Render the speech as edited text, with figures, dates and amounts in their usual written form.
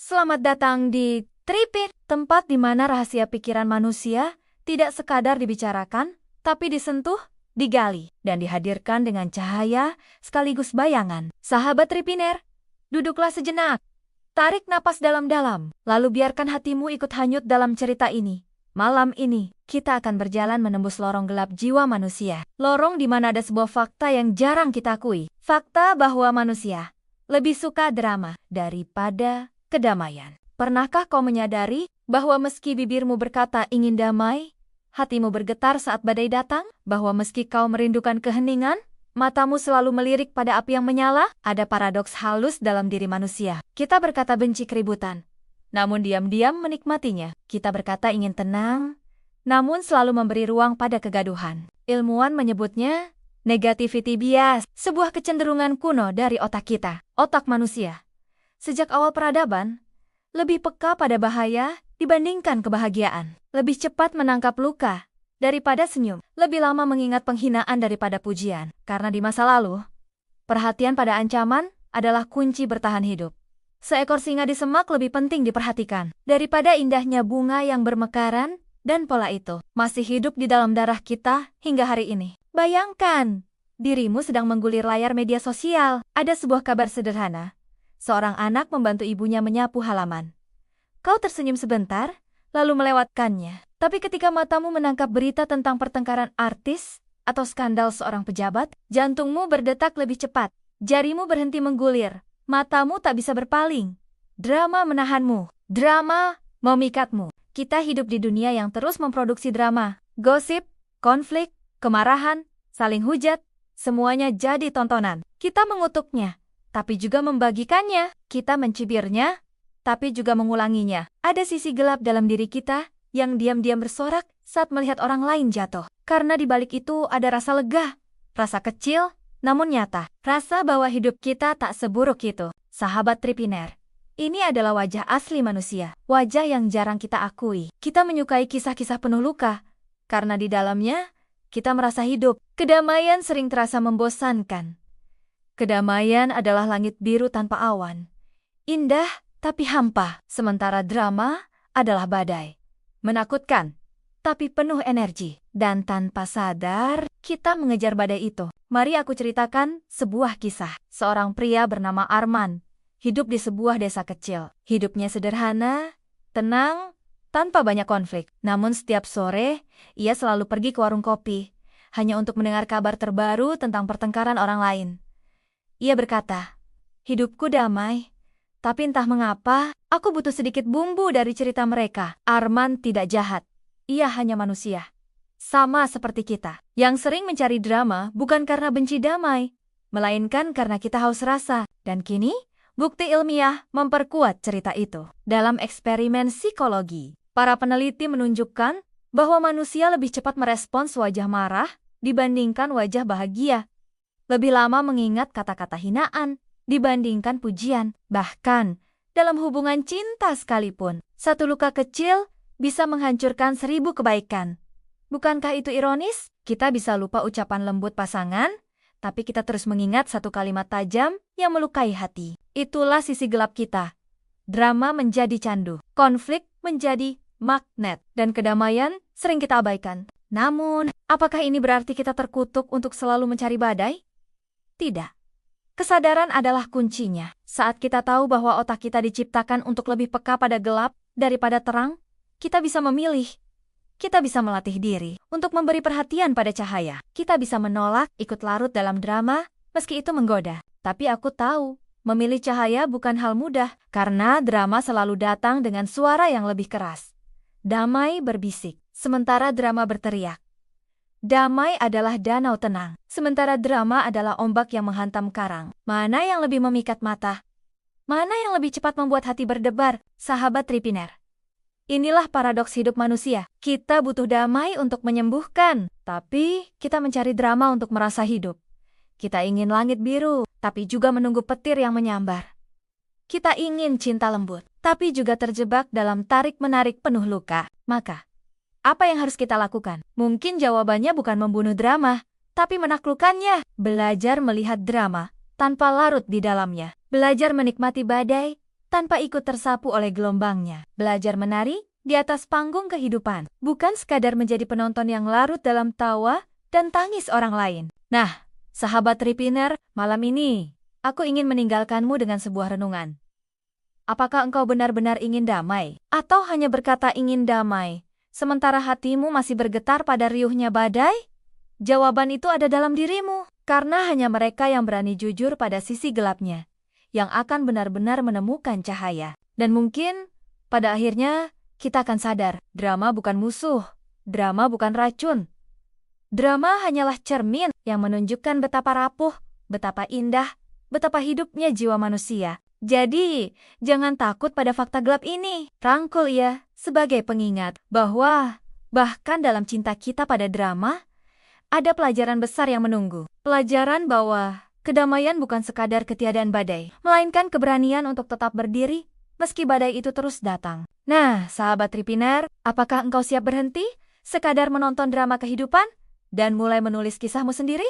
Selamat datang di Tripit, tempat di mana rahasia pikiran manusia tidak sekadar dibicarakan, tapi disentuh, digali, dan dihadirkan dengan cahaya sekaligus bayangan. Sahabat Tripiner, duduklah sejenak. Tarik napas dalam-dalam, lalu biarkan hatimu ikut hanyut dalam cerita ini. Malam ini, kita akan berjalan menembus lorong gelap jiwa manusia. Lorong di mana ada sebuah fakta yang jarang kita akui. Fakta bahwa manusia lebih suka drama daripada kedamaian. Pernahkah kau menyadari bahwa meski bibirmu berkata ingin damai, hatimu bergetar saat badai datang? Bahwa meski kau merindukan keheningan, matamu selalu melirik pada api yang menyala? Ada paradoks halus dalam diri manusia. Kita berkata benci keributan, namun diam-diam menikmatinya. Kita berkata ingin tenang, namun selalu memberi ruang pada kegaduhan. Ilmuwan menyebutnya negativity bias, sebuah kecenderungan kuno dari otak kita. Otak manusia sejak awal peradaban, lebih peka pada bahaya dibandingkan kebahagiaan. Lebih cepat menangkap luka daripada senyum. Lebih lama mengingat penghinaan daripada pujian. Karena di masa lalu, perhatian pada ancaman adalah kunci bertahan hidup. Seekor singa di semak lebih penting diperhatikan daripada indahnya bunga yang bermekaran, dan pola itu masih hidup di dalam darah kita hingga hari ini. Bayangkan, dirimu sedang menggulir layar media sosial. Ada sebuah kabar sederhana. Seorang anak membantu ibunya menyapu halaman. Kau tersenyum sebentar, lalu melewatkannya. Tapi ketika matamu menangkap berita tentang pertengkaran artis atau skandal seorang pejabat, jantungmu berdetak lebih cepat. Jarimu berhenti menggulir. Matamu tak bisa berpaling. Drama menahanmu. Drama memikatmu. Kita hidup di dunia yang terus memproduksi drama. Gosip, konflik, kemarahan, saling hujat, semuanya jadi tontonan. Kita mengutuknya, tapi juga membagikannya. Kita mencibirnya, tapi juga mengulanginya. Ada sisi gelap dalam diri kita yang diam-diam bersorak saat melihat orang lain jatuh. Karena di balik itu ada rasa lega, rasa kecil, namun nyata. Rasa bahwa hidup kita tak seburuk itu. Sahabat Tripiner, ini adalah wajah asli manusia. Wajah yang jarang kita akui. Kita menyukai kisah-kisah penuh luka, karena di dalamnya kita merasa hidup. Kedamaian sering terasa membosankan. Kedamaian adalah langit biru tanpa awan. Indah tapi hampa. Sementara drama adalah badai. Menakutkan, tapi penuh energi. Dan tanpa sadar, kita mengejar badai itu. Mari aku ceritakan sebuah kisah. Seorang pria bernama Arman hidup di sebuah desa kecil. Hidupnya sederhana, tenang, tanpa banyak konflik. Namun setiap sore, ia selalu pergi ke warung kopi, hanya untuk mendengar kabar terbaru tentang pertengkaran orang lain. Ia berkata, hidupku damai, tapi entah mengapa, aku butuh sedikit bumbu dari cerita mereka. Arman tidak jahat. Ia hanya manusia. Sama seperti kita, yang sering mencari drama bukan karena benci damai, melainkan karena kita haus rasa. Dan kini, bukti ilmiah memperkuat cerita itu. Dalam eksperimen psikologi, para peneliti menunjukkan bahwa manusia lebih cepat merespons wajah marah dibandingkan wajah bahagia. Lebih lama mengingat kata-kata hinaan dibandingkan pujian. Bahkan, dalam hubungan cinta sekalipun, satu luka kecil bisa menghancurkan 1000 kebaikan. Bukankah itu ironis? Kita bisa lupa ucapan lembut pasangan, tapi kita terus mengingat satu kalimat tajam yang melukai hati. Itulah sisi gelap kita. Drama menjadi candu, konflik menjadi magnet, dan kedamaian sering kita abaikan. Namun, apakah ini berarti kita terkutuk untuk selalu mencari badai? Tidak. Kesadaran adalah kuncinya. Saat kita tahu bahwa otak kita diciptakan untuk lebih peka pada gelap daripada terang, kita bisa memilih. Kita bisa melatih diri untuk memberi perhatian pada cahaya. Kita bisa menolak ikut larut dalam drama meski itu menggoda. Tapi aku tahu, memilih cahaya bukan hal mudah karena drama selalu datang dengan suara yang lebih keras. Damai berbisik, sementara drama berteriak. Damai adalah danau tenang, sementara drama adalah ombak yang menghantam karang. Mana yang lebih memikat mata? Mana yang lebih cepat membuat hati berdebar? Sahabat Tripiner, inilah paradoks hidup manusia. Kita butuh damai untuk menyembuhkan, tapi kita mencari drama untuk merasa hidup. Kita ingin langit biru, tapi juga menunggu petir yang menyambar. Kita ingin cinta lembut, tapi juga terjebak dalam tarik-menarik penuh luka. Maka, apa yang harus kita lakukan? Mungkin jawabannya bukan membunuh drama, tapi menaklukkannya. Belajar melihat drama tanpa larut di dalamnya. Belajar menikmati badai tanpa ikut tersapu oleh gelombangnya. Belajar menari di atas panggung kehidupan, bukan sekadar menjadi penonton yang larut dalam tawa dan tangis orang lain. Nah, sahabat Tripreneur, malam ini aku ingin meninggalkanmu dengan sebuah renungan. Apakah engkau benar-benar ingin damai, atau hanya berkata ingin damai, sementara hatimu masih bergetar pada riuhnya badai? Jawaban itu ada dalam dirimu, karena hanya mereka yang berani jujur pada sisi gelapnya, yang akan benar-benar menemukan cahaya. Dan mungkin, pada akhirnya, kita akan sadar, drama bukan musuh, drama bukan racun. Drama hanyalah cermin yang menunjukkan betapa rapuh, betapa indah, betapa hidupnya jiwa manusia. Jadi, jangan takut pada fakta gelap ini. Rangkul ia sebagai pengingat bahwa bahkan dalam cinta kita pada drama, ada pelajaran besar yang menunggu. Pelajaran bahwa kedamaian bukan sekadar ketiadaan badai, melainkan keberanian untuk tetap berdiri meski badai itu terus datang. Nah, sahabat Tripreneur, apakah engkau siap berhenti, sekadar menonton drama kehidupan, dan mulai menulis kisahmu sendiri?